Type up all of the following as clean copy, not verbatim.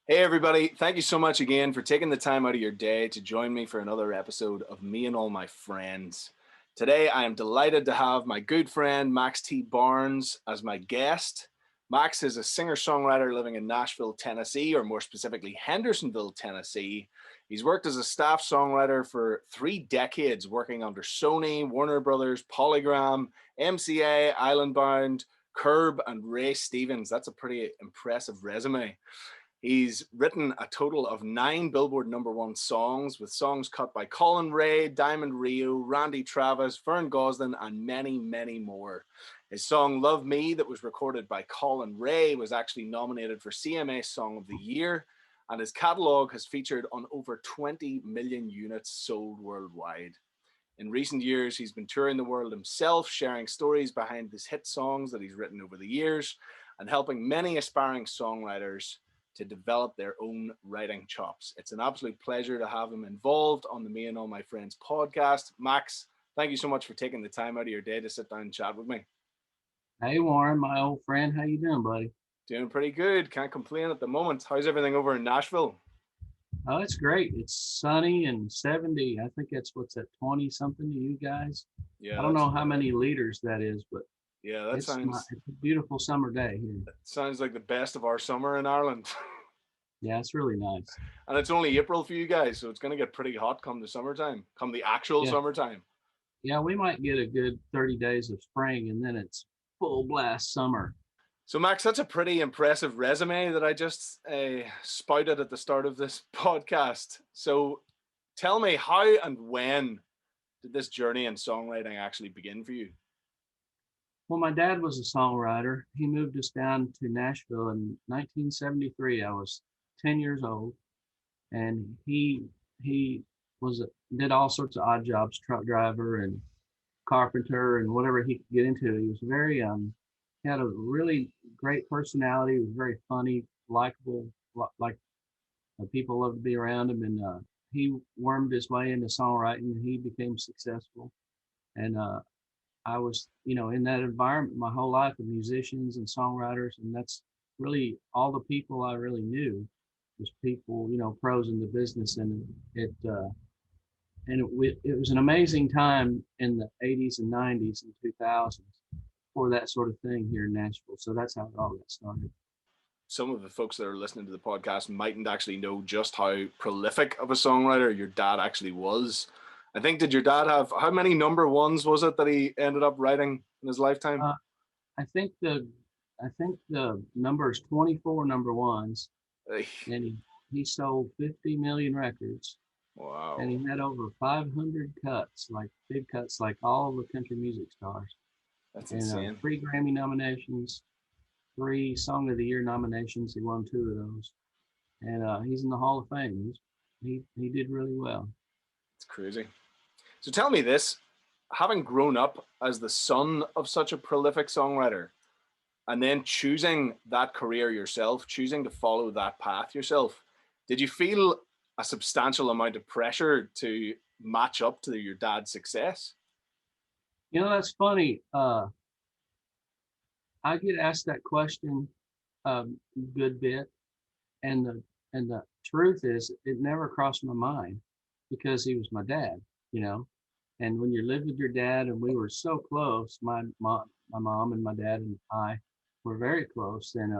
Hey, everybody. Thank you so much again for taking the time out of your day to join me for another episode of Me and All My Friends. Today, I am delighted to have my good friend Max T. Barnes as my guest. Max is a singer songwriter living in Nashville, Tennessee, or more specifically, Hendersonville, Tennessee. He's worked as a staff songwriter for 3 decades, working under Sony, Warner Brothers, Polygram, MCA, Island Bound, Curb, and Ray Stevens. That's a pretty impressive resume. He's written a total of 9 Billboard #1 songs, with songs cut by Colin Ray, Diamond Rio, Randy Travis, Vern Gosdin, and many, many more. His song Love Me, that was recorded by Colin Ray, was actually nominated for CMA Song of the Year, and his catalogue has featured on over 20 million units sold worldwide. In recent years, he's been touring the world himself, sharing stories behind his hit songs that he's written over the years, and helping many aspiring songwriters to develop their own writing chops. It's an absolute pleasure to have him involved on the Me and All My Friends podcast. Max, thank you so much for taking the time out of your day to sit down and chat with me. Hey Warren, my old friend, how you doing, buddy? Doing pretty good. Can't complain at the moment. How's everything over in Nashville? Oh, it's great. It's sunny and 70. I think that's what's at 20 something to you guys. Yeah, I don't know how many liters that is, but yeah, it's a beautiful summer day here. sounds like the best of our summer in Ireland. Yeah, it's really nice. And it's only April for you guys, so it's going to get pretty hot come the summertime, come the actual Yeah, summertime. yeah, we might get a good 30 days of spring and then it's full blast summer. So, Max, that's a pretty impressive resume that I just spouted at the start of this podcast. So, tell me, how and when did this journey in songwriting actually begin for you? Well, my dad was a songwriter. He moved us down to Nashville in 1973. I was 10 years old, and he was did all sorts of odd jobs, truck driver and carpenter and whatever he could get into. He was very he had a really great personality. He was very funny, likable, like people loved to be around him. And he wormed his way into songwriting. He became successful, and I was, in that environment my whole life of musicians and songwriters, and that's really all the people I really knew was people, pros in the business, and it was an amazing time in the 80s and 90s and 2000s for that sort of thing here in Nashville. So that's how it all got started. Some of the folks that are listening to the podcast mightn't actually know just how prolific of a songwriter your dad actually was. I think, did your dad have, how many #1s was it that he ended up writing in his lifetime? Uh, I think the number is 24 number ones, and he sold 50 million records, and Wow, he had over 500 cuts, like big cuts, like all the country music stars, that's and insane. 3 Grammy nominations, 3 Song of the Year nominations. He won 2 of those, and he's in the Hall of Fame. He did really well. It's crazy. So tell me this, having grown up as the son of such a prolific songwriter and then choosing that career yourself, choosing to follow that path yourself, did you feel a substantial amount of pressure to match up to your dad's success? That's funny. I get asked that question a good bit, and the truth is, it never crossed my mind because he was my dad, you know. And when you live with your dad, and we were so close, my mom and my dad and I were very close, and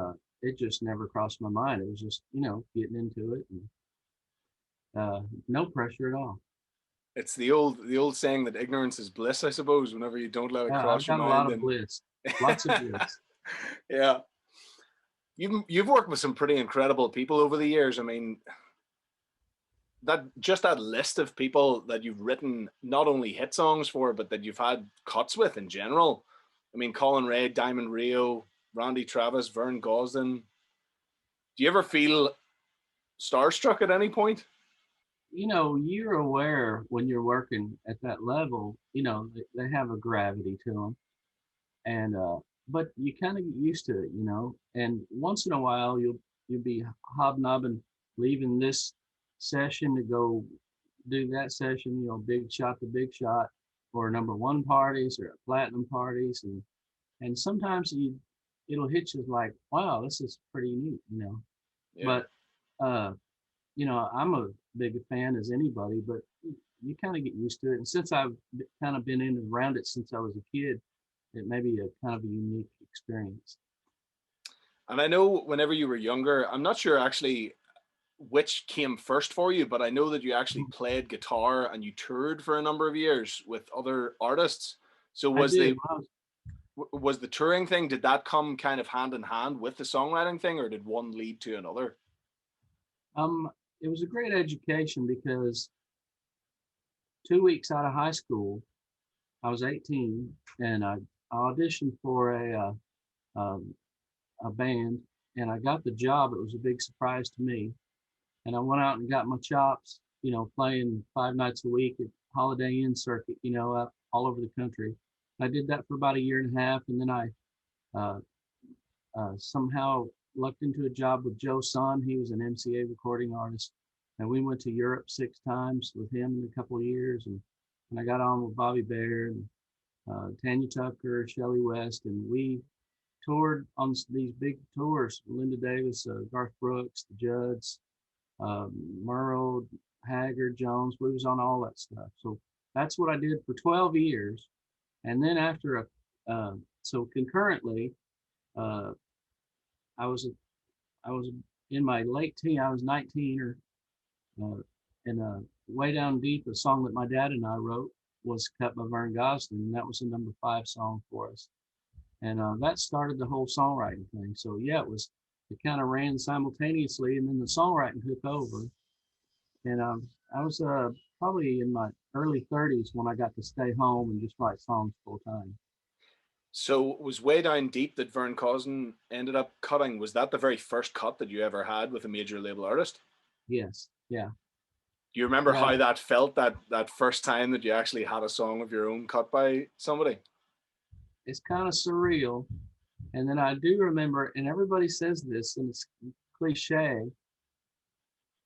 it just never crossed my mind. It was just, getting into it, and no pressure at all. It's the old saying that ignorance is bliss, I suppose. Whenever you don't let it I've cross your got a lot mind, of then bliss, lots of bliss. yeah, you've worked with some pretty incredible people over the years. I mean, that list of people that you've written not only hit songs for, but that you've had cuts with in general. I mean, Colin Ray, Diamond Rio, Randy Travis, Vern Gosdin. Do you ever feel starstruck at any point? You're aware when you're working at that level, they have a gravity to them, and but you kind of get used to it. And once in a while, you'll be hobnobbing, leaving this session to go do that session. Big shot to big shot, or #1 parties or platinum parties, and sometimes it'll hit you like, wow, this is pretty neat. Yeah, But uh, I'm a big fan as anybody, but you kind of get used to it. And since I've kind of been in and around it since I was a kid, it may be a kind of a unique experience. And I know whenever you were younger, I'm not sure actually which came first for you, but I know that you actually played guitar and you toured for a number of years with other artists. So I was did. the was the touring thing, did that come kind of hand in hand with the songwriting thing, or did one lead to another? Um, it was a great education because 2 weeks out of high school, I was 18 and I auditioned for um, a band and I got the job. It was a big surprise to me. And I went out and got my chops, playing 5 nights a week at Holiday Inn circuit, up all over the country. I did that for about a year and a half, and then I uh, somehow lucked into a job with Joe Son. He was an MCA recording artist, and we went to Europe 6 times with him in a couple of years. And I got on with Bobby Bear and Tanya Tucker, Shelley West, and we toured on these big tours. Linda Davis, Garth Brooks, the Judds, Merle, Haggard, Jones. We was on all that stuff. So that's what I did for 12 years. And then so concurrently, uh, I was I was in my late teen. I was 19 or and Way Down Deep, a song that my dad and I wrote, was cut by Vern Gosling, and that was a number 5 song for us. And that started the whole songwriting thing. So yeah, it kind of ran simultaneously, and then the songwriting took over. And I was probably in my early 30s when I got to stay home and just write songs full time. So was Way Down Deep that Vern Cousin ended up cutting, was that the very first cut that you ever had with a major label artist? Yes, yeah, Do you remember yeah. how that felt, that first time that you actually had a song of your own cut by somebody? It's kind of surreal. And then I do remember, and everybody says this, and it's cliche,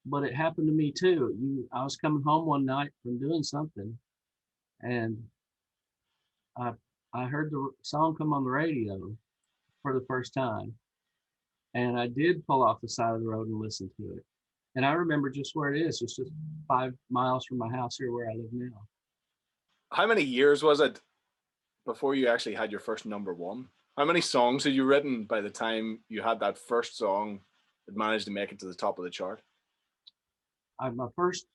but it happened to me too. I was coming home one night from doing something, and I I heard the song come on the radio for the first time, and I did pull off the side of the road and listen to it. And I remember just where it is, just 5 miles from my house here where I live now. How many years was it before you actually had your first number one? How many songs had you written by the time you had that first song that managed to make it to the top of the chart? My first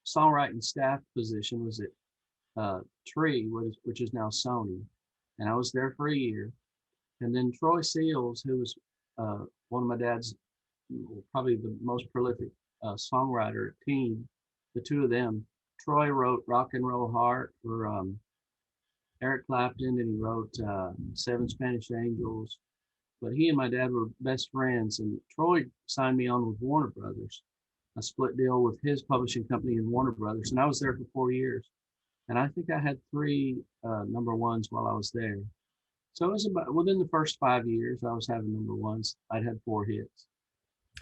songwriting staff position was at Tree, which is now Sony, and I was there for a year. And then Troy Seals, who was one of my dad's probably the most prolific songwriter team, the two of them. Troy wrote "Rock and Roll Heart" for Eric Clapton, and he wrote Seven Spanish Angels. But he and my dad were best friends, and Troy signed me on with Warner Brothers, a split deal with his publishing company and Warner Brothers, and I was there for 4 years. And I think I had 3 number ones while I was there. So it was about within the first 5 years I was having number ones. I'd had 4 hits.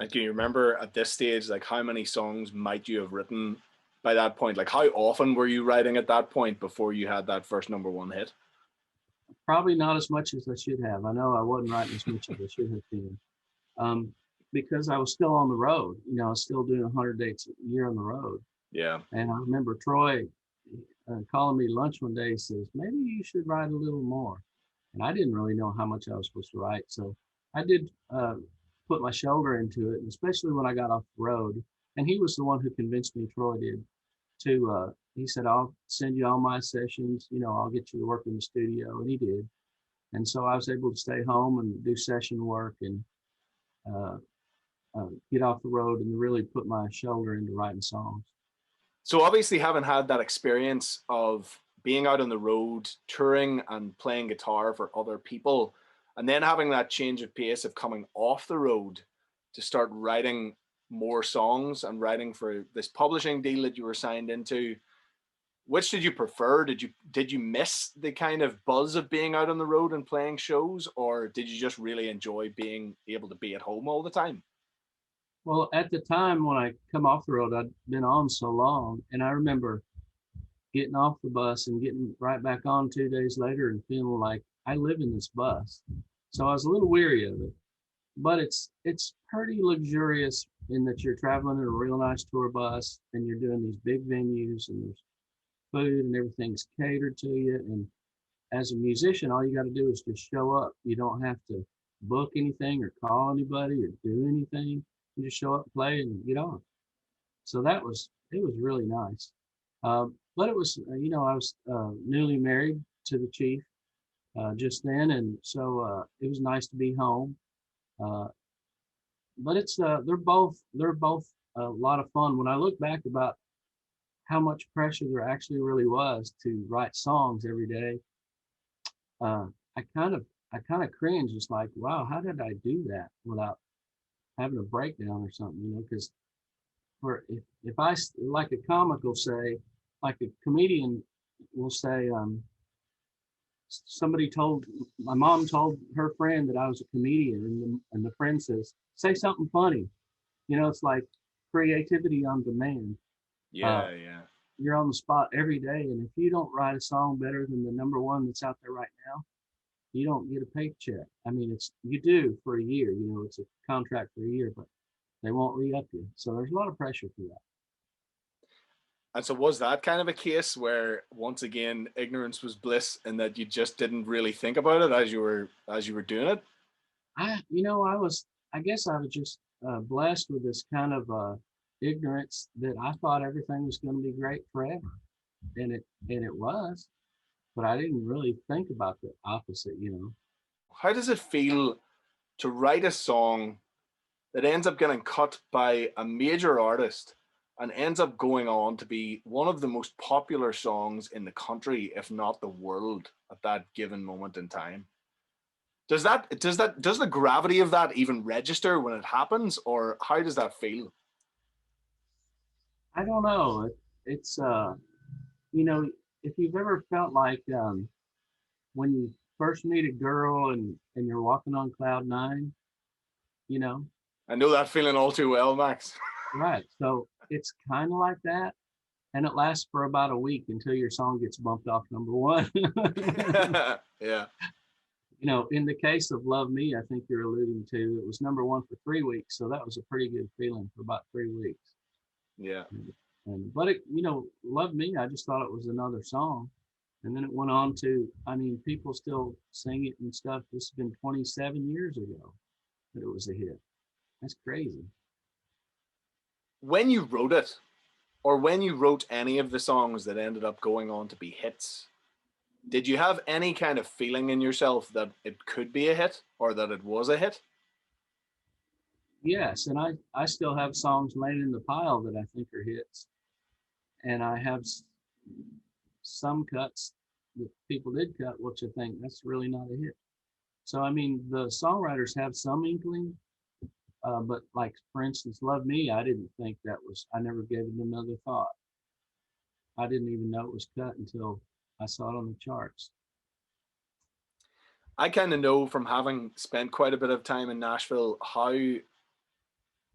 And can you remember at this stage, like how many songs might you have written by that point? Like how often were you writing at that point before you had that first number one hit? Probably not as much as I should have. I know I wasn't writing as much as I should have been, um, because I was still on the road. I was still doing 100 dates a year on the road. Yeah. And I remember Troy calling me lunch one day. He says, "Maybe you should write a little more." And I didn't really know how much I was supposed to write, so I did put my shoulder into it, and especially when I got off the road. And he was the one who convinced me, Troy did, to he said, "I'll send you all my sessions, I'll get you to work in the studio." And he did. And so I was able to stay home and do session work and uh, get off the road and really put my shoulder into writing songs. So obviously having had that experience of being out on the road, touring and playing guitar for other people, and then having that change of pace of coming off the road to start writing more songs and writing for this publishing deal that you were signed into, which did you prefer? Did you miss the kind of buzz of being out on the road and playing shows, or did you just really enjoy being able to be at home all the time? Well, at the time when I come off the road, I'd been on so long, and I remember getting off the bus and getting right back on 2 days later and feeling like I live in this bus. So I was a little weary of it. but it's pretty luxurious in that you're traveling in a real nice tour bus and you're doing these big venues and there's food and everything's catered to you. And as a musician, all you got to do is just show up. You don't have to book anything or call anybody or do anything. You just show up, play, and get on. So it was really nice. But it was, I was newly married to the chief just then, and so it was nice to be home. Uh, but they're both a lot of fun. When I look back about how much pressure there actually really was to write songs every day, uh, I kind of I kind of cringe. It's like, wow, how did I do that without having a breakdown or something? Because for if like a comic will say, like a comedian will say, somebody told my mom told her friend that I was a comedian, and the friend says, say something funny. It's like creativity on demand. Uh, Yeah, yeah. you're on the spot every day, and if you don't write a song better than the number one that's out there right now, you don't get a paycheck. I mean, you do for a year. It's a contract for a year, but they won't re-up you. So there's a lot of pressure for that. And so was that kind of a case where once again ignorance was bliss and that you just didn't really think about it as you were doing it? I guess I was just blessed with this kind of ignorance that I thought everything was going to be great forever, and it was, but I didn't really think about the opposite. How does it feel to write a song that ends up getting cut by a major artist and ends up going on to be one of the most popular songs in the country, if not the world, at that given moment in time? Does the gravity of that even register when it happens, or how does that feel? I don't know. It's you know, if you've ever felt like when you first meet a girl and you're walking on cloud nine, you know, I know that feeling all too well, Max. right? So it's kind of like that, and it lasts for about a week until your song gets bumped off number one. Yeah, In the case of Love Me, I think you're alluding to, it was number one for 3 weeks, so that was a pretty good feeling for about 3 weeks. yeah. But Love Me, I just thought it was another song, and then it went on to, I mean, people still sing it and stuff. This has been 27 years ago that it was a hit. That's crazy. When you wrote it, or when you wrote any of the songs that ended up going on to be hits, did you have any kind of feeling in yourself that it could be a hit or that it was a hit? Yes, and I still have songs laying in the pile that I think are hits, and I have some cuts that people did cut, which I think that's really not a hit. So I mean, the songwriters have some inkling, but like for instance, "Love Me," I didn't think that was. I never gave it another thought. I didn't even know it was cut until I saw it on the charts. I kind of know from having spent quite a bit of time in Nashville how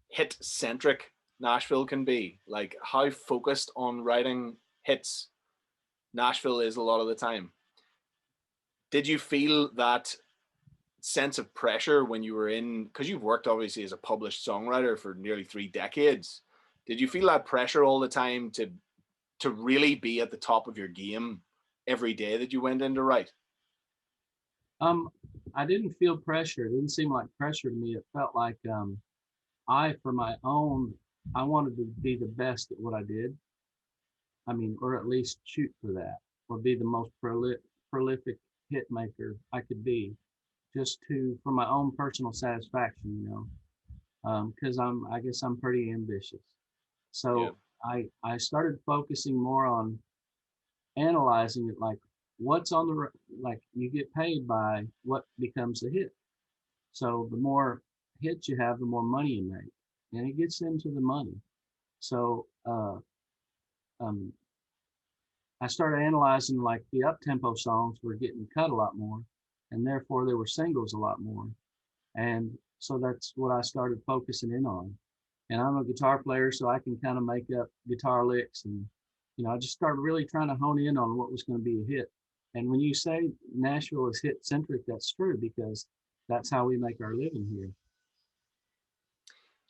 hit centric Nashville can be. Like how focused on writing hits Nashville is a lot of the time. Did you feel that sense of pressure when you were in, because you've worked obviously as a published songwriter for nearly 3 decades? Did you feel that pressure all the time to really be at the top of your game every day that you went in to write? Um, I didn't feel pressure. It didn't seem like pressure to me. It felt like for my own, I wanted to be the best at what I did. I mean, or at least shoot for that, or be the most prolific hit maker I could be, just for my own personal satisfaction. Because I guess I'm pretty ambitious. Yeah. So I started focusing more on analyzing it, like what's on like you get paid by what becomes a hit. So the more hits you have, the more money you make, and it gets into the money. So um, I started analyzing like the up tempo songs were getting cut a lot more, and therefore there were singles a lot more. And so that's what I started focusing in on. And I'm a guitar player, so I can kind of make up guitar licks. And, I just started really trying to hone in on what was going to be a hit. And when you say Nashville is hit centric, that's true because that's how we make our living here.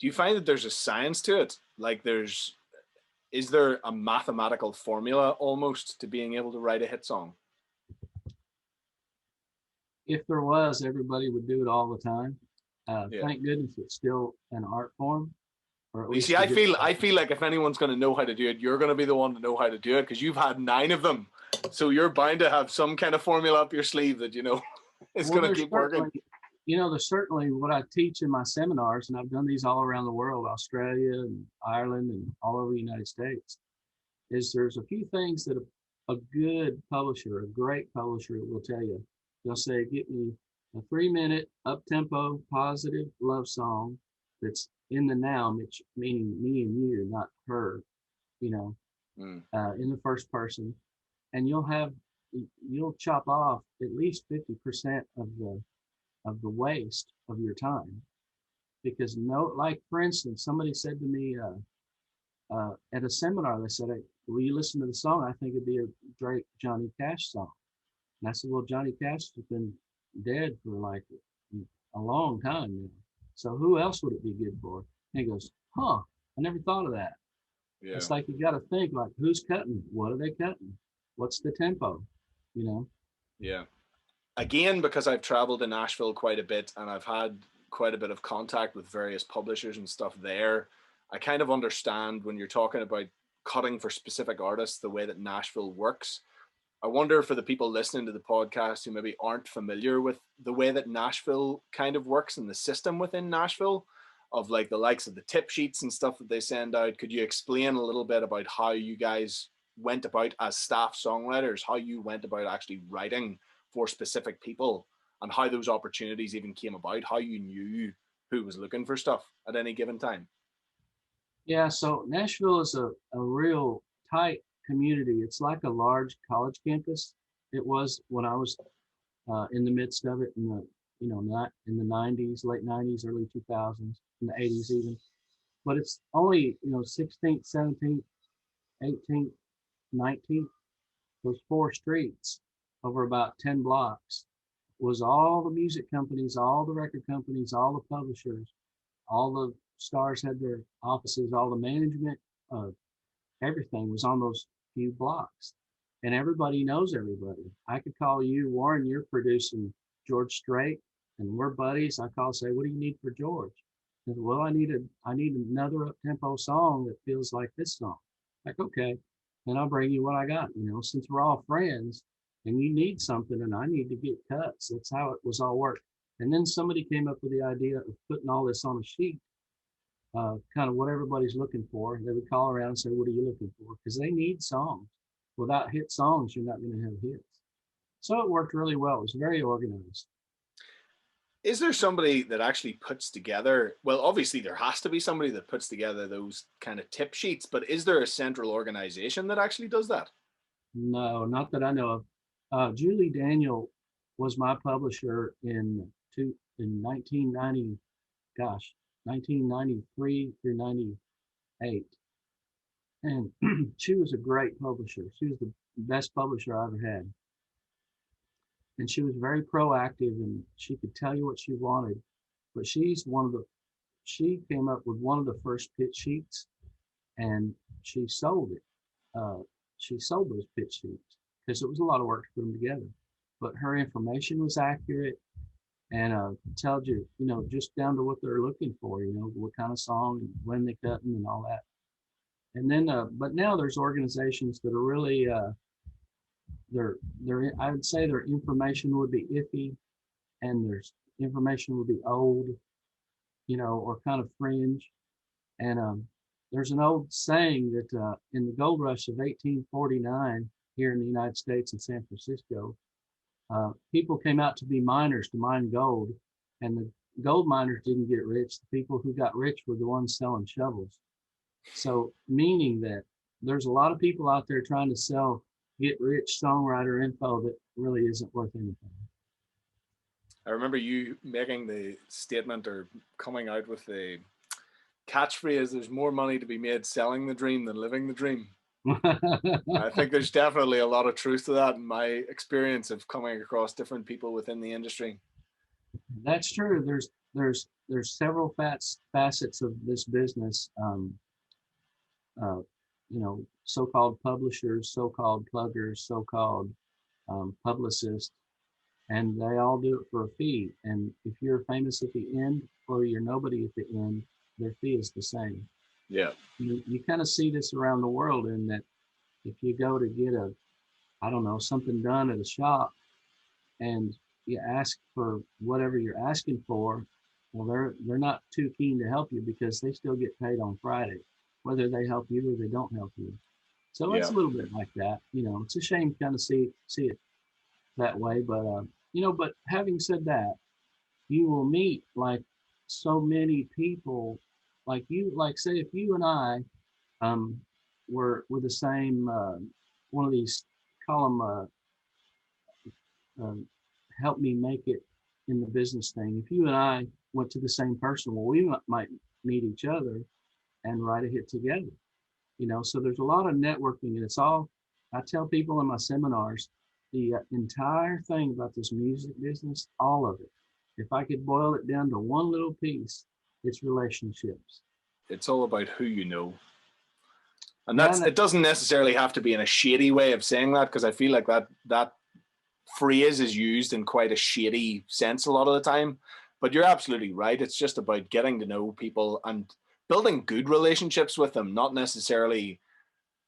Do you find that there's a science to it? Like is there a mathematical formula almost to being able to write a hit song? If there was, everybody would do it all the time. Yeah. Thank goodness it's still an art form, or at Well, you least see, a good I feel like if anyone's going to know how to do it, you're going to be the one to know how to do it because you've had 9 of them. So you're bound to have some kind of formula up your sleeve that is Well, going to there's keep working. certainly, there's certainly what I teach in my seminars, and I've done these all around the world, Australia and Ireland and all over the United States, is there's a few things that a good publisher, a great publisher will tell you. They'll say, get me a 3-minute up-tempo, positive love song that's in the now, meaning me and you, not her, in the first person. And you'll chop off at least 50% of the waste of your time. Because like for instance, somebody said to me at a seminar, they said, will you listen to the song? I think it'd be a great Johnny Cash song. And I said, well, Johnny Cash has been dead for like a long time now. So who else would it be good for? And he goes, I never thought of that. Yeah. It's like you got to think like, who's cutting? What are they cutting? What's the tempo? Yeah. Again, because I've traveled to Nashville quite a bit and I've had quite a bit of contact with various publishers and stuff there, I kind of understand when you're talking about cutting for specific artists, the way that Nashville works. I wonder for the people listening to the podcast who maybe aren't familiar with the way that Nashville kind of works and the system within Nashville of like the likes of the tip sheets and stuff that they send out. Could you explain a little bit about how you guys went about as staff songwriters, how you went about actually writing for specific people and how those opportunities even came about, how you knew who was looking for stuff at any given time? Yeah, so Nashville is a real tight community. It's like a large college campus. It was when I was in the midst of it in the, not in the 90s, late 90s, early 2000s, in the 80s even. But it's only, 16th, 17th, 18th, 19th, those 4 streets over about 10 blocks was all the music companies, all the record companies, all the publishers, all the stars had their offices, all the management, everything was on those few blocks. And everybody knows everybody. I could call you, Warren, you're producing George Strait, and we're buddies. I call, say, what do you need for George? Said, well, I need another up-tempo song that feels like this song. Like, okay, then I'll bring you what I got. Since we're all friends and you need something and I need to get cuts, that's how it was all worked. And then somebody came up with the idea of putting all this on a sheet, kind of what everybody's looking for. They would call around and say, what are you looking for? Because they need songs. Without hit songs, you're not going to have hits. So it worked really well. It was very organized. Is there somebody that actually puts together, well, obviously there has to be somebody that puts together those kind of tip sheets, but is there a central organization that actually does that? No, not that I know of. Julie Daniel was my publisher in 1990, 1993 through 98. And she was a great publisher. She was the best publisher I ever had. And she was very proactive and she could tell you what she wanted. But she came up with one of the first pitch sheets and she sold it. She sold those pitch sheets because it was a lot of work to put them together. But her information was accurate and told you, just down to what they're looking for, what kind of song and when they cut them and all that. And then, but now there's organizations that are really, I would say their information would be iffy and their information would be old, or kind of fringe. And there's an old saying that in the gold rush of 1849 here in the United States in San Francisco, people came out to be miners to mine gold, and the gold miners didn't get rich. The people who got rich were the ones selling shovels. So meaning that there's a lot of people out there trying to sell get rich songwriter info that really isn't worth anything. I remember you making the statement or coming out with the catchphrase, there's more money to be made selling the dream than living the dream. I think there's definitely a lot of truth to that in my experience of coming across different people within the industry. That's true. there's several facets of this business. Uh, so-called publishers, so-called pluggers, so-called publicists, and they all do it for a fee. And if you're famous at the end or you're nobody at the end, their fee is the same. Yeah. You kind of see this around the world in that if you go to get I don't know, something done at a shop and you ask for whatever you're asking for, well, they're not too keen to help you because they still get paid on Friday, whether they help you or they don't help you. So it's Yeah. a little bit like that. It's a shame to kind of see it that way, but but having said that, you will meet like so many people, like say if you and I um were the same one of these, call them um, help me make it in the business thing. If you and I went to the same person, well, we might meet each other and write a hit together. So there's a lot of networking, and it's all, I tell people in my seminars, the entire thing about this music business, all of it, if I could boil it down to one little piece, it's relationships. It's all about who you know. And Yeah, it doesn't necessarily have to be in a shady way of saying that, because I feel like that phrase is used in quite a shady sense a lot of the time. But you're absolutely right. It's just about getting to know people and building good relationships with them, not necessarily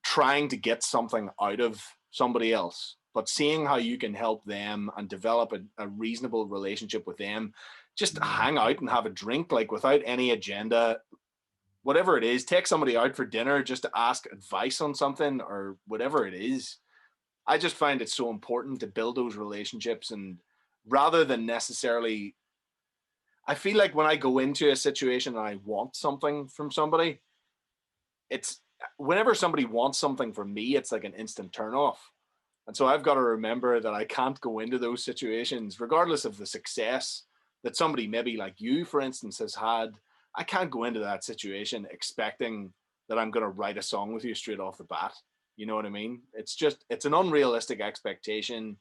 trying to get something out of somebody else, but seeing how you can help them and develop a reasonable relationship with them. Just hang out and have a drink, like without any agenda, whatever it is. Take somebody out for dinner just to ask advice on something or whatever it is. I just find it so important to build those relationships, and rather than necessarily, I feel like when I go into a situation and I want something from somebody, it's whenever somebody wants something from me, it's like an instant turn off. And so I've got to remember that I can't go into those situations, regardless of the success that somebody maybe like you, for instance, has had. I can't go into that situation expecting that I'm going to write a song with you straight off the bat. You know what I mean? It's an unrealistic expectation.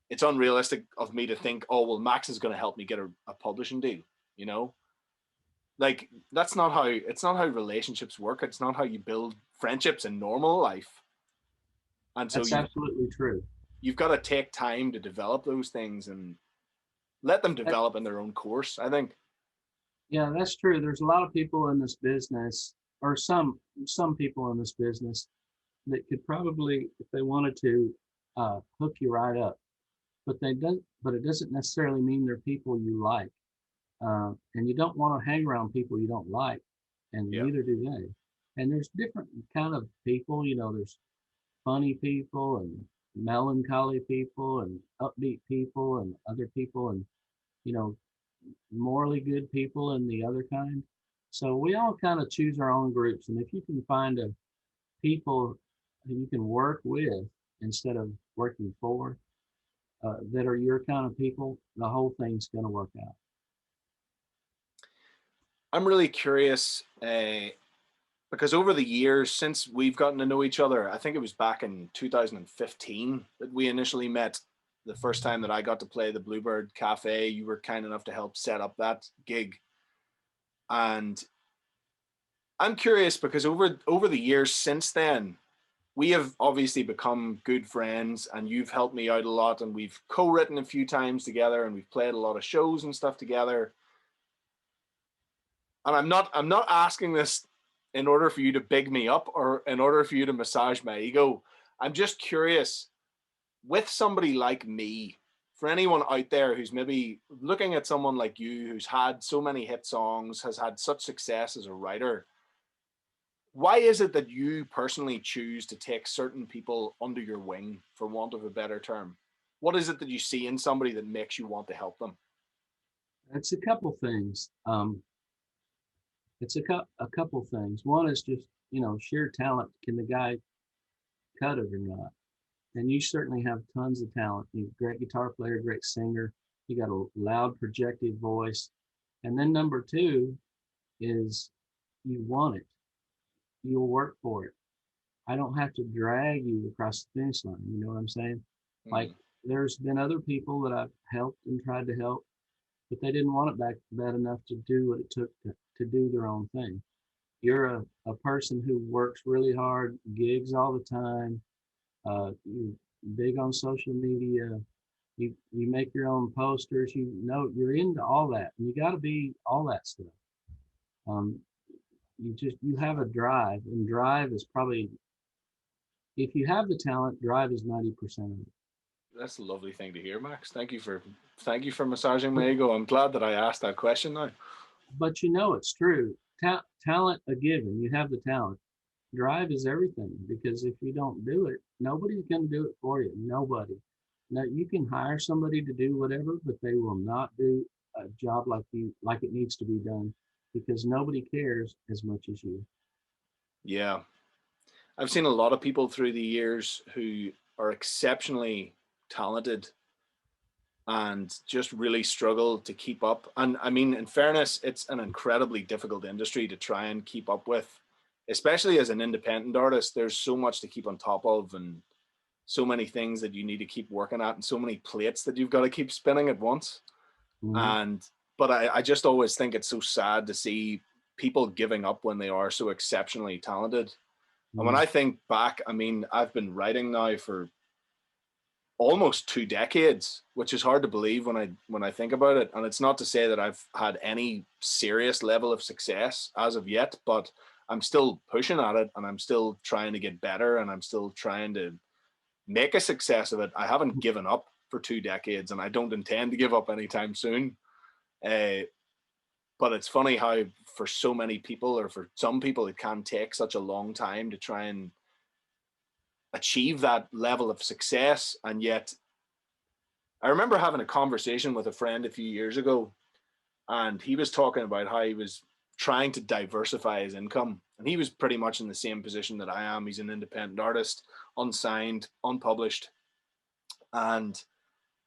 It's unrealistic of me to think, oh, well, Max is going to help me get a publishing deal, you know? Like it's not how relationships work. It's not how you build friendships in normal life. And so that's absolutely true. you've got to take time to develop those things and let them That, develop in their own course, I think. yeah, that's true. There's a lot of people in this business, or some people in this business that could probably, if they wanted to, hook you right up. But it doesn't necessarily mean they're people you like. And you don't want to hang around people you don't like, and Yeah. neither do they. And there's different kind of people. There's funny people and melancholy people and upbeat people and other people, and you know morally good people and the other kind. So we all kind of choose our own groups, and if you can find a people who you can work with instead of working for, that are your kind of people, the whole thing's going to work out. I'm really curious because over the years since we've gotten to know each other, I think it was back in 2015 that we initially met. The first time that I got to play the Bluebird Cafe, you were kind enough to help set up that gig. And I'm curious because over the years since then, we have obviously become good friends, and you've helped me out a lot, and we've co-written a few times together, and we've played a lot of shows and stuff together. And I'm not asking this in order for you to big me up or in order for you to massage my ego. I'm just curious, with somebody like me, for anyone out there who's maybe looking at someone like you who's had so many hit songs, has had such success as a writer, why is it that you personally choose to take certain people under your wing, for want of a better term? What is it that you see in somebody that makes you want to help them? It's a couple things. It's a couple things. One is just sheer talent. Can the guy cut it or not? And you certainly have tons of talent. You're a great guitar player, great singer. You got a loud, projected voice. And then number two is you want it. You'll work for it. I don't have to drag you across the finish line. You know what I'm saying? Like Mm, there's been other people that I've helped and tried to help, but they didn't want it back bad enough to do what it took to do their own thing. You're a person who works really hard, gigs all the time, you're big on social media, you make your own posters, you know you're into all that, and you got to be all that stuff. Um, you have a drive, and drive is probably, if you have the talent, drive is 90% of it. That's a lovely thing to hear, Max. Thank you for massaging my ego. I'm glad that I asked that question now. But you know it's true. Talent a given. You have the talent. Drive is everything, because if you don't do it, nobody's going to do it for you. Nobody. Now you can hire somebody to do whatever, but they will not do a job like it needs to be done, because nobody cares as much as you. Yeah. I've seen a lot of people through the years who are exceptionally talented and just really struggle to keep up. And I mean, in fairness, it's an incredibly difficult industry to try and keep up with, especially as an independent artist. There's so much to keep on top of, and so many things that you need to keep working at, and so many plates that you've got to keep spinning at once. Mm-hmm. And but I just always think it's so sad to see people giving up when they are so exceptionally talented. And when Mm-hmm. I think back, I mean, I've been writing now for almost 2 decades, which is hard to believe when I think about it. And it's not to say that I've had any serious level of success as of yet, but I'm still pushing at it, and I'm still trying to get better, and I'm still trying to make a success of it. I haven't given up for 2 decades, and I don't intend to give up anytime soon. Uh, but it's funny how for so many people, or for some people, it can take such a long time to try and achieve that level of success. And yet I remember having a conversation with a friend a few years ago, and he was talking about how he was trying to diversify his income. And he was pretty much in the same position that I am. He's an independent artist, unsigned, unpublished. And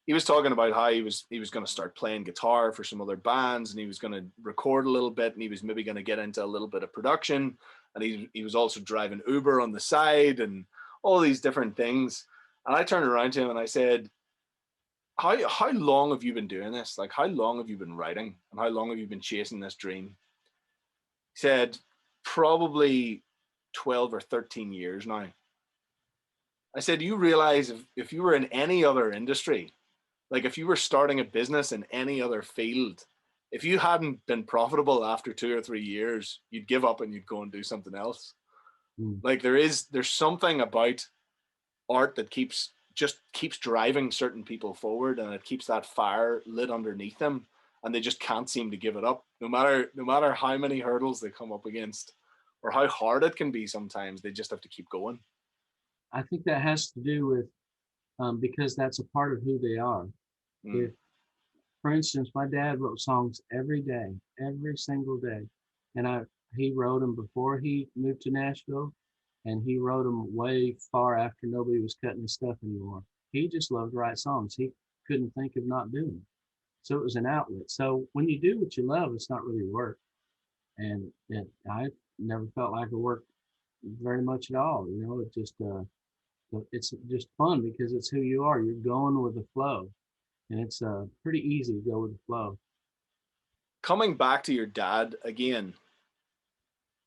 he was talking about how he was going to start playing guitar for some other bands, and he was going to record a little bit, and he was maybe going to get into a little bit of production, and he was also driving Uber on the side, and all these different things. And I turned around to him and I said, how long have you been doing this? Like, how long have you been writing, and how long have you been chasing this dream? He said, probably 12 or 13 years now. I said, you realize if you were in any other industry, like if you were starting a business in any other field, if you hadn't been profitable after 2 or 3 years, you'd give up and you'd go and do something else. Mm. Like there's something about art that keeps driving certain people forward, and it keeps that fire lit underneath them, and they just can't seem to give it up, no matter how many hurdles they come up against, or how hard it can be. Sometimes they just have to keep going. I think that has to do with, because that's a part of who they are. Mm. If, for instance, my dad wrote songs every day, every single day, and he wrote them before he moved to Nashville, and he wrote them way far after nobody was cutting his stuff anymore. He just loved to write songs. He couldn't think of not doing it. So it was an outlet. So when you do what you love, it's not really work. And I never felt like it worked very much at all. You know, it's just fun because it's who you are. You're going with the flow, and it's pretty easy to go with the flow. Coming back to your dad again,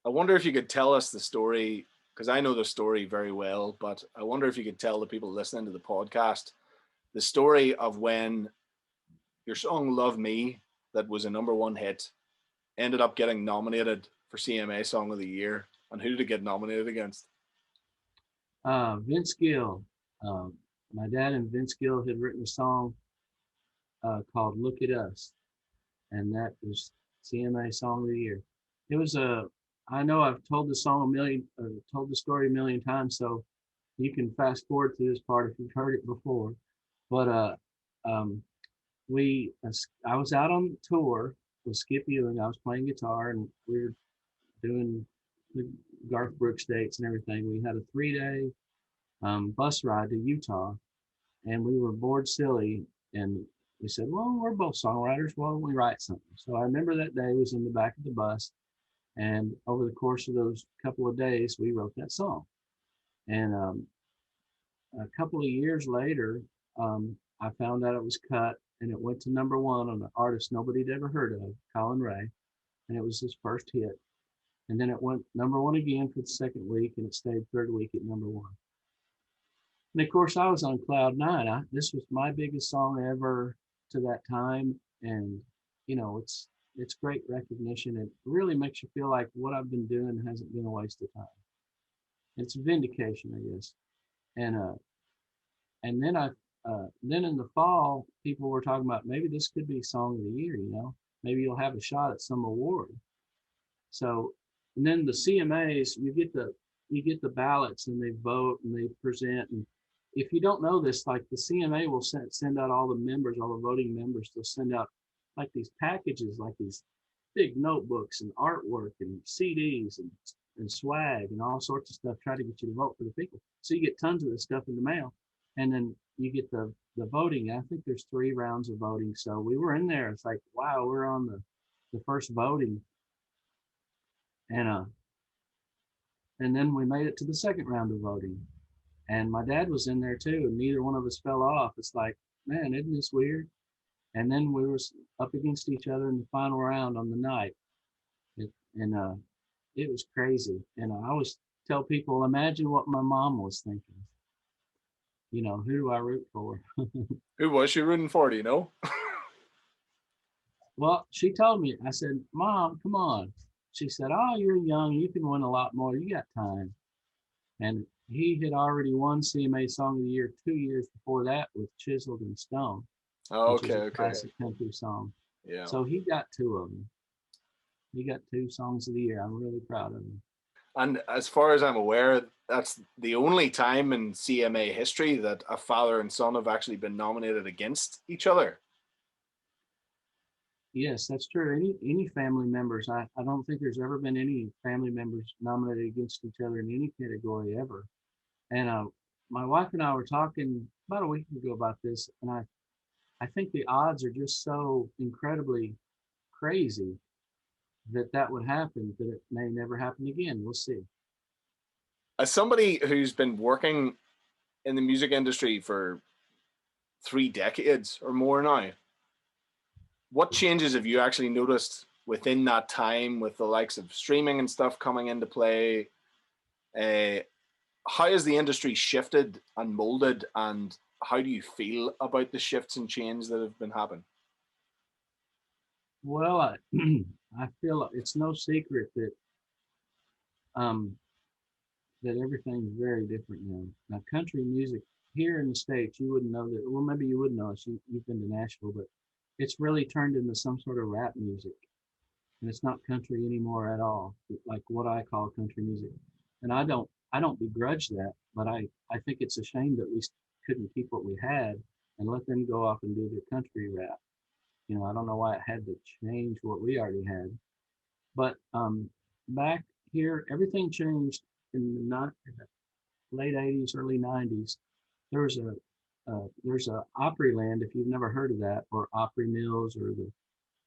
I wonder if you could tell us the story, because I know the story very well, but I wonder if you could tell the people listening to the podcast the story of when your song Love Me, that was a number one hit, ended up getting nominated for CMA Song of the Year. And who did it get nominated against? Vince Gill, my dad and Vince Gill had written a song called "Look at Us," and that was CMA Song of the Year. It was a. I know I've told the song told the story a million times, so you can fast forward to this part if you've heard it before. But um, I was out on tour with Skip Ewing. I was playing guitar, and we were doing the Garth Brooks dates and everything. We had a 3-day bus ride to Utah, and we were bored silly, and we said, well, we're both songwriters, why don't we write something? So I remember that day was in the back of the bus, and over the course of those couple of days we wrote that song. And a couple of years later, I found out it was cut, and it went to #1 on an artist nobody had ever heard of, Colin Ray, and it was his first hit. And then it went #1 again for the second week, and it stayed third week at #1. And of course, I was on cloud nine. This was my biggest song ever to that time, and you know, it's great recognition. It really makes you feel like what I've been doing hasn't been a waste of time. It's vindication, I guess. And and then then in the fall, people were talking about maybe this could be Song of the Year. You know, maybe you'll have a shot at some award. So, and then the CMAs, you get the ballots and they vote and they present. And if you don't know this, like the CMA will send out all the members, all the voting members, they'll send out like these packages, like these big notebooks and artwork and CDs and swag and all sorts of stuff, try to get you to vote for the people. So you get tons of this stuff in the mail. And then you get the voting. I think there's 3 rounds of voting. So we were in there. It's like, wow, we're on the first voting. And and then we made it to the second round of voting. And my dad was in there too, and neither one of us fell off. It's like, man, isn't this weird? And then we were up against each other in the final round on the night. And it was crazy. And I always tell people, imagine what my mom was thinking. You know, who do I root for? Who was she rooting for? Do you know? Well, she told me, I said, Mom, come on. She said, oh, you're young. You can win a lot more. You got time. And he had already won CMA Song of the Year 2 years before that with Chiseled and Stone, Oh, which is okay, a okay. classic country song. Yeah. So he got 2 of them. He got 2 Songs of the Year. I'm really proud of him. And as far as I'm aware, that's the only time in CMA history that a father and son have actually been nominated against each other. Yes, that's true. Any family members, I don't think there's ever been any family members nominated against each other in any category ever. And my wife and I were talking about a week ago about this, and I think the odds are just so incredibly crazy that would happen, that it may never happen again. We'll see. As somebody who's been working in the music industry for 3 decades or more now, what changes have you actually noticed within that time with the likes of streaming and stuff coming into play? How has the industry shifted and molded, and how do you feel about the shifts and changes that have been happening? Well, I feel it's no secret that um, that everything's very different now. Now, country music here in the States, you wouldn't know that. Well, maybe you would know it. You've been to Nashville, but it's really turned into some sort of rap music. And it's not country anymore at all, like what I call country music. And I don't begrudge that, but I think it's a shame that we couldn't keep what we had and let them go off and do their country rap. You know, I don't know why it had to change what we already had. But back here, everything changed in the late 80s, early 90s. There's a Opryland, if you've never heard of that, or Opry Mills, or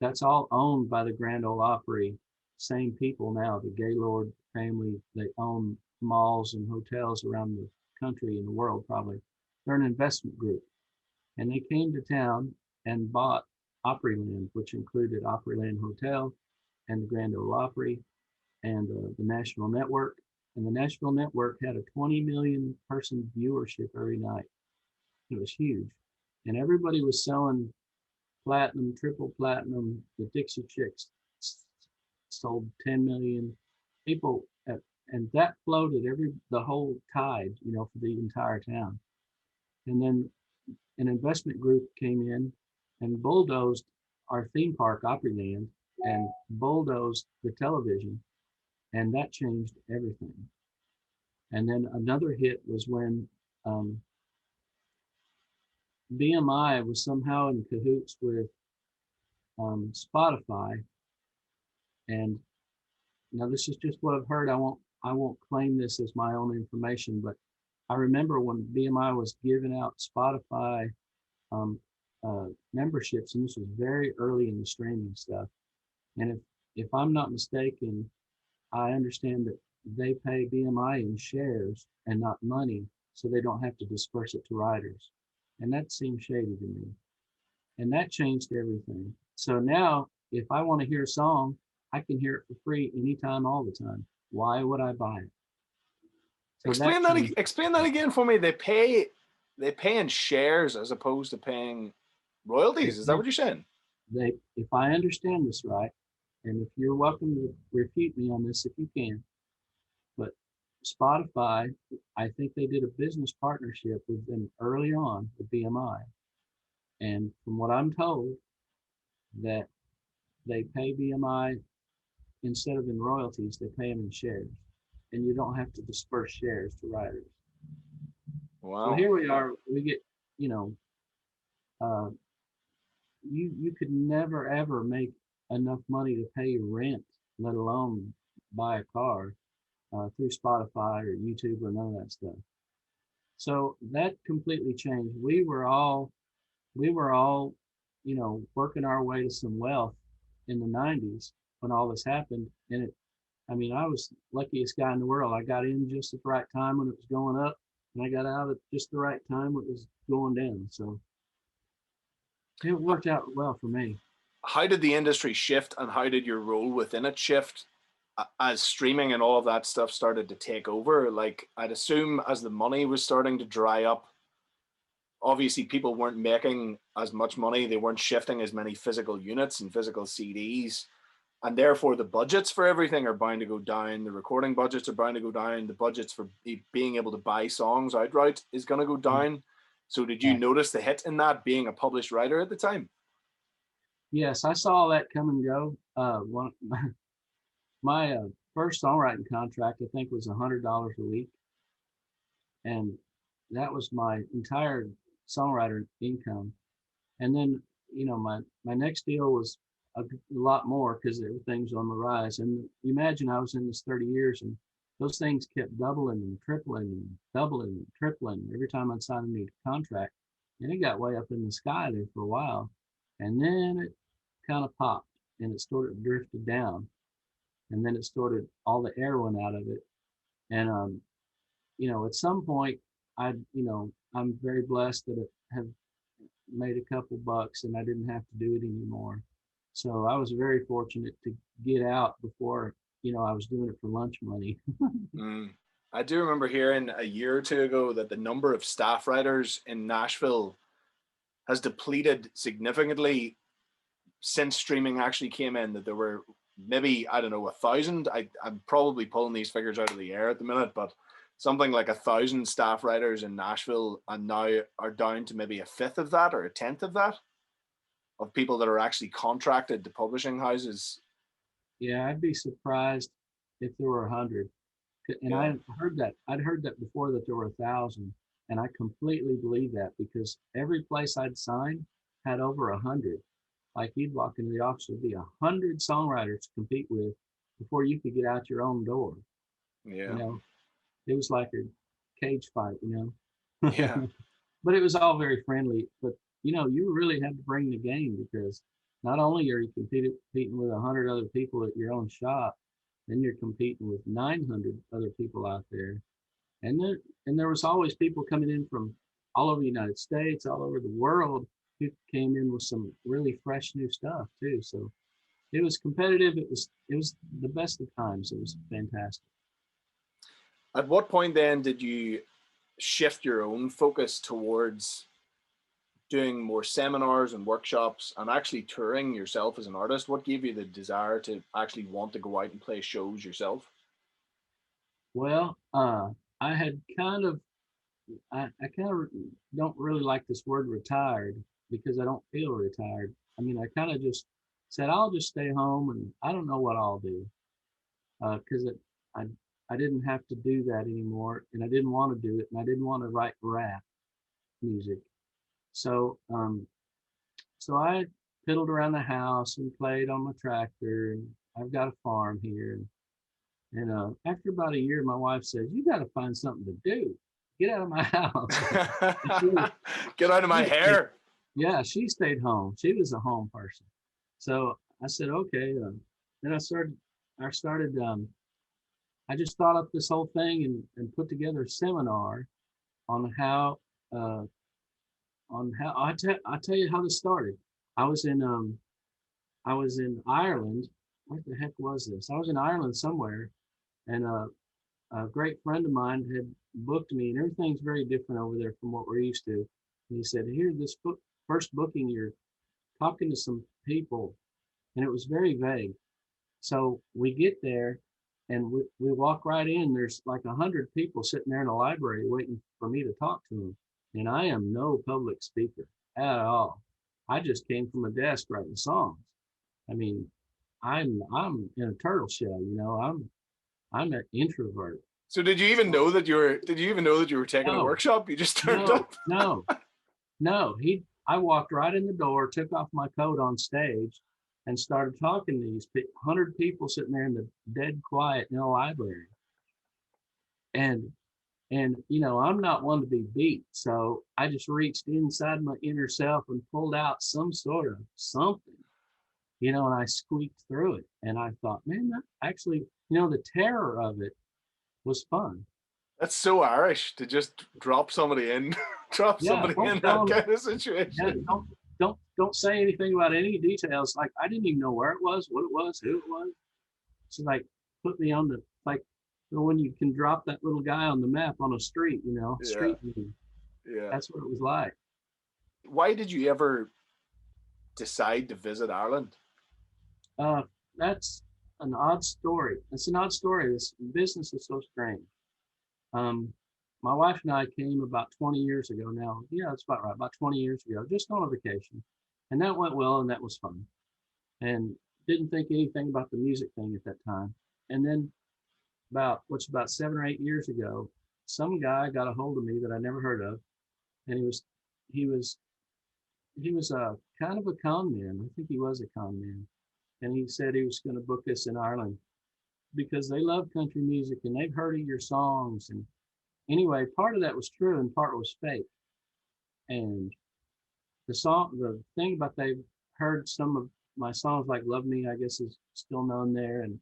that's all owned by the Grand Ole Opry. Same people now, the Gaylord family. They own malls and hotels around the country and the world, probably. They're an investment group, and they came to town and bought Opryland, which included Opryland Hotel and the Grand Ole Opry and the Nashville Network. And the Nashville Network had a 20 million person viewership every night. It was huge. And everybody was selling platinum, triple platinum. The Dixie Chicks sold 10 million. People, and that floated the whole tide, you know, for the entire town. And then an investment group came in and bulldozed our theme park, Opryland, and bulldozed the television, and that changed everything. And then another hit was when BMI was somehow in cahoots with Spotify. And now this is just what I've heard. I won't claim this as my own information, but I remember when BMI was giving out Spotify memberships, and this was very early in the streaming stuff. And if I'm not mistaken, I understand that they pay BMI in shares and not money, so they don't have to disperse it to writers. And that seems shady to me. And that changed everything. So now, if I want to hear a song, I can hear it for free anytime, all the time. Why would I buy it? So that changed. Explain that again for me. They pay in shares as opposed to paying They royalties. Is that pay, what you're saying? if I understand this right, and if you're welcome to refute me on this if you can, but Spotify, I think they did a business partnership with them early on with BMI. And from what I'm told, that they pay BMI instead of in royalties, they pay them in shares. And you don't have to disperse shares to writers. So Wow. here we are, we get, you know, uh, you could never ever make enough money to pay your rent, let alone buy a car through Spotify or YouTube or none of that stuff. So that completely changed. We were all, working our way to some wealth in the 90s when all this happened. And I mean, I was luckiest guy in the world. I got in just at the right time when it was going up, and I got out at just the right time when it was going down. So it worked out well for me. How did the industry shift, and how did your role within it shift as streaming and all of that stuff started to take over? Like, I'd assume as the money was starting to dry up, obviously people weren't making as much money. They weren't shifting as many physical units and physical CDs. And therefore, the budgets for everything are bound to go down. The recording budgets are bound to go down. The budgets for being able to buy songs outright is going to go down. So, did you Yeah. notice the hit in that being a published writer at the time? Yes, I saw that come and go. One my first songwriting contract, I think, was $100 a week, and that was my entire songwriter income. And then, my next deal was a lot more because everything's on the rise. And you imagine I was in this 30 years, and those things kept doubling and tripling and doubling and tripling every time I'd sign a new contract. And it got way up in the sky there for a while. And then it kind of popped and it sort of drifted down. And then it started, all the air went out of it. And, at some point, I'm very blessed that I have made a couple bucks and I didn't have to do it anymore. So I was very fortunate to get out before, I was doing it for lunch money. Mm. I do remember hearing a year or two ago that the number of staff writers in Nashville has depleted significantly since streaming actually came in. That there were maybe, I don't know, 1,000. I'm probably pulling these figures out of the air at the minute, but something like 1,000 staff writers in Nashville, and now are down to maybe a fifth of that or a tenth of that, of people that are actually contracted to publishing houses. Yeah, I'd be surprised if there were 100. And Yeah. I'd heard that before, that there were 1,000. And I completely believe that because every place I'd signed had over 100. Like, you'd walk into the office, there'd be 100 songwriters to compete with before you could get out your own door. You Yeah. know, it was like a cage fight, Yeah. but it was all very friendly. But you really had to bring the game, because not only are you competing with 100 other people at your own shop, then you're competing with 900 other people out there, and there was always people coming in from all over the United States, all over the world, who came in with some really fresh new stuff too. So it was competitive. It was the best of times. It was fantastic. At what point then did you shift your own focus towards doing more seminars and workshops and actually touring yourself as an artist? What gave you the desire to actually want to go out and play shows yourself? Well, I had kind of I kind of don't really like this word retired, because I don't feel retired. I mean, I kind of just said I'll just stay home and I don't know what I'll do, because I I didn't have to do that anymore, and I didn't want to do it, and I didn't want to write rap music. So so I fiddled around the house and played on my tractor, and I've got a farm here. And after about a year, my wife says, "You got to find something to do. Get out of my house." she was, Get out of my she stayed, hair. yeah, she stayed home. She was a home person. So I said, okay. Then I just thought up this whole thing, and put together a seminar on how, uh, I'll tell you how this started. I was in Ireland. What the heck was this? I was in Ireland somewhere, and a great friend of mine had booked me, and everything's very different over there from what we're used to. And he said, "Here, this book, first booking, you're talking to some people," and it was very vague. So we get there, and we walk right in. There's like 100 people sitting there in the library waiting for me to talk to them, and I am no public speaker at all. I just came from a desk writing songs. I mean, I'm in a turtle shell, you know. I'm an introvert. So did you even know that you were? Did you even know that you were taking a No, workshop? You just turned no, up. no, no. I walked right in the door, took off my coat on stage, and started talking to these 100 people sitting there in the dead quiet in a library. And you know, I'm not one to be beat, so I just reached inside my inner self and pulled out some sort of something, you know, and I squeaked through it. And I thought, man, that actually, you know, the terror of it was fun. That's so Irish to just drop somebody in, drop Yeah, somebody don't in tell that them. kind of Yeah, situation. don't say anything about any details. Like I didn't even know where it was, what it was, who it was. So like put me on the like when you can drop that little guy on the map on a street, you know, Yeah, street view. yeah. That's what it was like. Why did you ever decide to visit Ireland? Uh, that's an odd story. It's an odd story. This business is so strange. Um, my wife and I came about 20 years ago now. Yeah, that's about right. About 20 years ago, just on a vacation. And that went well and that was fun. And didn't think anything about the music thing at that time. And then about 7 or 8 years ago, some guy got a hold of me that I never heard of. And he was, he was a kind of a con man. I think he was a con man. And he said he was going to book us in Ireland because they love country music and they've heard of your songs. And anyway, part of that was true and part was fake. And the thing about they've heard some of my songs like "Love Me," I guess is still known there. And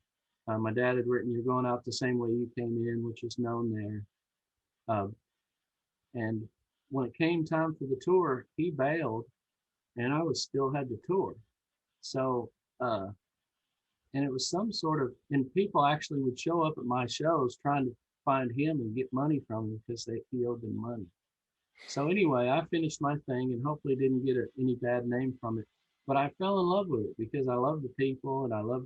my dad had written "You're Going Out the Same Way You Came In," which is known there. Uh, and when it came time for the tour, he bailed, and I was still had the tour. So uh, and it was some sort of, and people actually would show up at my shows trying to find him and get money from him because he owed them money. So anyway, I finished my thing and hopefully didn't get any bad name from it. But I fell in love with it because I love the people and I love,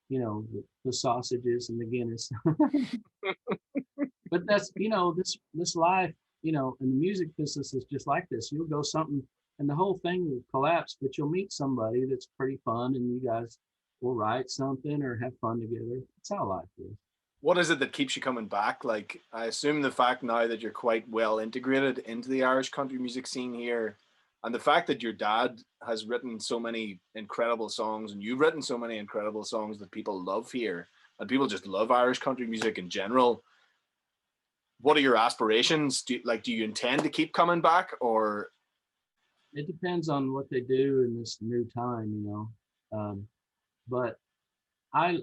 you know, the sausages and the Guinness. But that's, you know, this life, you know, and the music business is just like this. You'll go something and the whole thing will collapse, but you'll meet somebody that's pretty fun and you guys will write something or have fun together. That's how life is. What is it that keeps you coming back? Like, I assume the fact now that you're quite well integrated into the Irish country music scene here, and the fact that your dad has written so many incredible songs, and you've written so many incredible songs that people love here, and people just love Irish country music in general. What are your aspirations? Do you intend to keep coming back, or? It depends on what they do in this new time, you know. But I've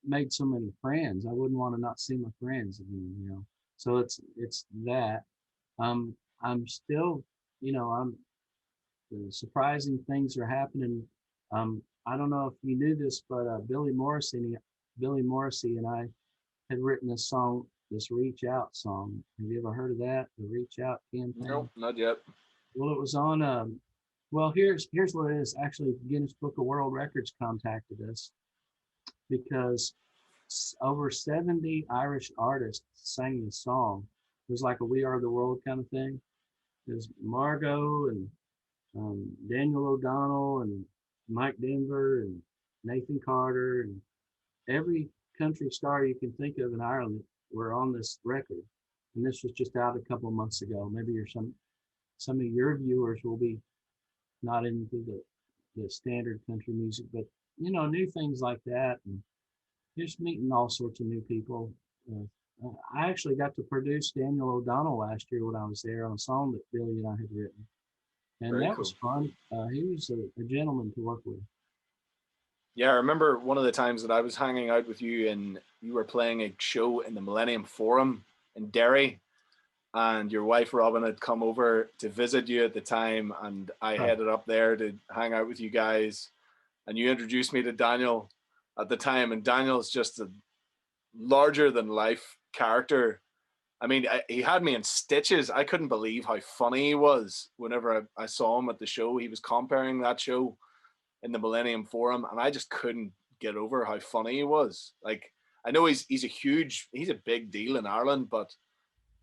made so many friends. I wouldn't want to not see my friends again, you know. So it's that. I'm still, you know, surprising things are happening. I don't know if you knew this, but Billy Morrissey and I had written a song, this Reach Out song. Have you ever heard of that? The Reach Out campaign? No, not yet. Well, it was on well, here's what it is. Actually, Guinness Book of World Records contacted us because over 70 Irish artists sang the song. It was like a "We Are the World" kind of thing. There's Margot and Daniel O'Donnell and Mike Denver and Nathan Carter and every country star you can think of in Ireland were on this record. And this was just out a couple of months ago. Maybe some of your viewers will be not into the standard country music, but you know, new things like that, and just meeting all sorts of new people. I actually got to produce Daniel O'Donnell last year when I was there on a song that Billy and I had written, and Very that cool. was fun. He was a gentleman to work with. Yeah, I remember one of the times that I was hanging out with you and you were playing a show in the Millennium Forum in Derry. and your wife Robin had come over to visit you at the time, and I Right. headed up there to hang out with you guys, and you introduced me to Daniel at the time, and Daniel's just a larger than life character. I mean, he had me in stitches. I couldn't believe how funny he was whenever I saw him at the show. He was comparing that show in the Millennium Forum, and I just couldn't get over how funny he was. Like, I know he's a big deal in Ireland, but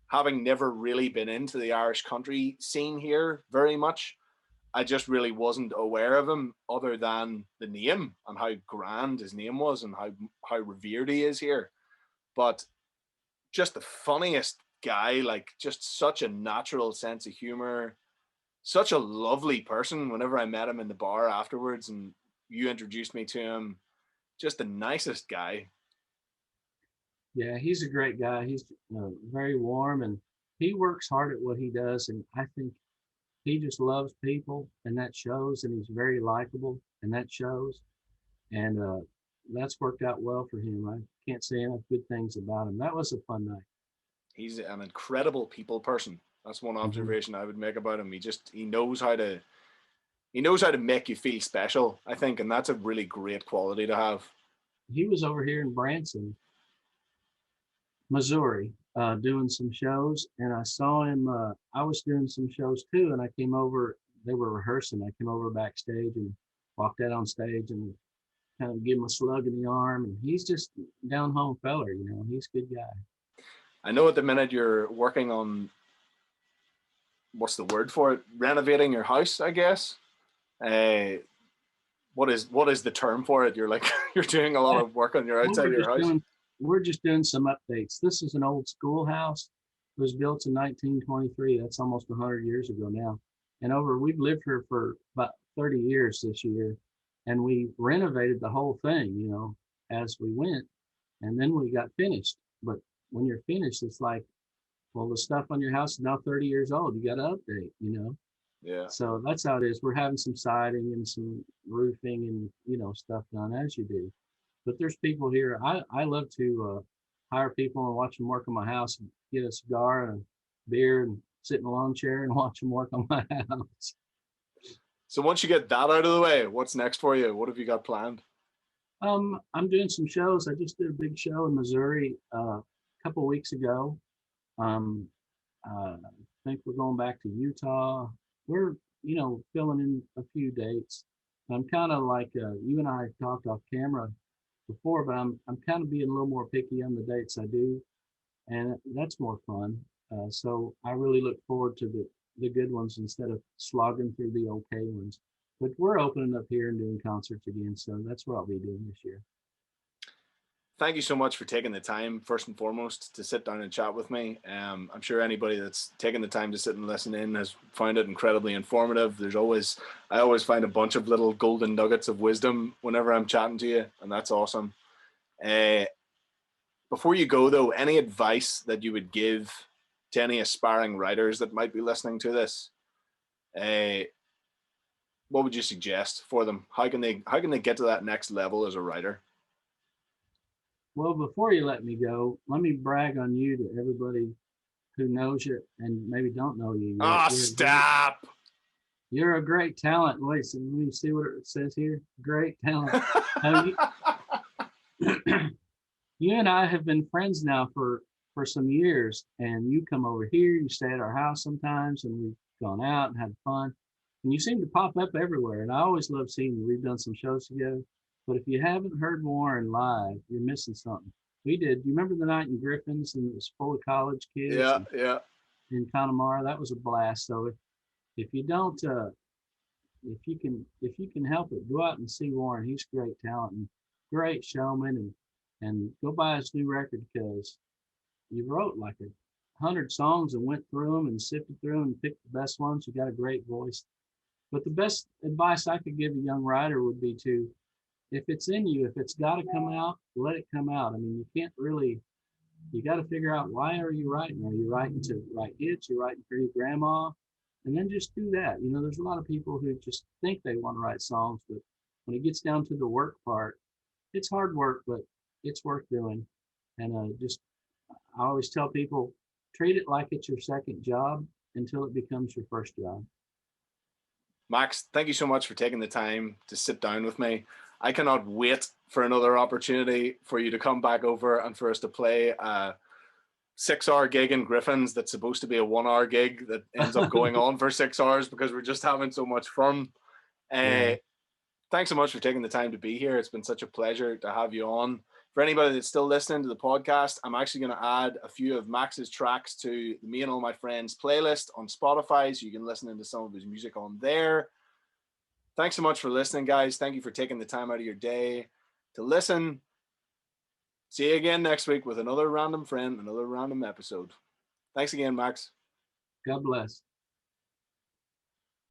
having never really been into the Irish country scene here very much, I just really wasn't aware of him other than the name and how grand his name was and how revered he is here. But just the funniest guy, like just such a natural sense of humor, such a lovely person. Whenever I met him in the bar afterwards and you introduced me to him, just the nicest guy. Yeah, he's a great guy. He's very warm, and he works hard at what he does. And I think he just loves people, and that shows. And he's very likable, and that shows. And that's worked out well for him. I can't say enough good things about him. That was a fun night. He's an incredible people person. That's one Hmm. observation I would make about him. He knows how to make you feel special, I think, and that's a really great quality to have. He was over here in Branson, Missouri, doing some shows, and I saw him. I was doing some shows too, and I came over. They were rehearsing. I came over backstage and walked out on stage and kind of give him a slug in the arm. And he's just down home feller, He's a good guy. I know at the minute you're working on, what's the word for it? Renovating your house, I guess. Uh, what is the term for it? You're like you're doing a lot Yeah. of work on your Well, outside of your house. we're just doing some updates. This is an old schoolhouse. It was built in 1923. That's almost 100 years ago now. And we've lived here for about 30 years this year, and we renovated the whole thing, as we went, and then we got finished. But when you're finished, it's like, well, the stuff on your house is now 30 years old. You got to update. Yeah. So that's how it is. We're having some siding and some roofing and stuff done as you do. But there's people here. I love to hire people and watch them work on my house and get a cigar and a beer and sit in a lawn chair and watch them work on my house. So once you get that out of the way, what's next for you? What have you got planned? I'm doing some shows. I just did a big show in Missouri a couple of weeks ago. Um, I think we're going back to Utah. We're, filling in a few dates. I'm kind of like you and I talked off camera before, but I'm kind of being a little more picky on the dates I do, and that's more fun. So I really look forward to the good ones instead of slogging through the okay ones. But we're opening up here and doing concerts again, so that's what I'll be doing this year. Thank you so much for taking the time, first and foremost, to sit down and chat with me. I'm sure anybody that's taken the time to sit and listen in has found it incredibly informative. I always find a bunch of little golden nuggets of wisdom whenever I'm chatting to you, and that's awesome. Uh, Before you go, though, any advice that you would give to any aspiring writers that might be listening to this? Uh, what would you suggest for them? How can they get to that next level as a writer? Well, before you let me go, let me brag on you to everybody who knows you and maybe don't know you yet. Ah, stop! You're a great talent. Wait, so let me see what it says here. Great talent. Now, you and I have been friends now for some years, and you come over here, you stay at our house sometimes, and we've gone out and had fun. And you seem to pop up everywhere, and I always love seeing you. We've done some shows together, but if you haven't heard Warren live, you're missing something. We did. You remember the night in Griffin's, and it was full of college kids Yeah, and yeah. in Connemara? That was a blast. So if you don't, if you can help it, go out and see Warren. He's great talent and great showman, and go buy his new record because you wrote like 100 songs and went through them and sifted through them and picked the best ones. You got a great voice. But the best advice I could give a young writer would be to, if it's in you, if it's got to come out, let it come out. I mean, you can't really, you got to figure out, why are you writing? Are you writing to write hits? You're writing for your grandma? And then just do that. There's a lot of people who just think they want to write songs, but when it gets down to the work part, it's hard work, but it's worth doing. And just, I always tell people, treat it like it's your second job until it becomes your first job. Max, thank you so much for taking the time to sit down with me. I cannot wait for another opportunity for you to come back over and for us to play a 6-hour gig in Griffin's that's supposed to be a 1-hour gig that ends up going on for 6 hours because we're just having so much fun. Yeah. Thanks so much for taking the time to be here. It's been such a pleasure to have you on. For anybody that's still listening to the podcast, I'm actually going to add a few of Max's tracks to the Me and All My Friends playlist on Spotify, so you can listen into some of his music on there. Thanks so much for listening, guys. Thank you for taking the time out of your day to listen. See you again next week with another random friend, another random episode. Thanks again, Max. God bless.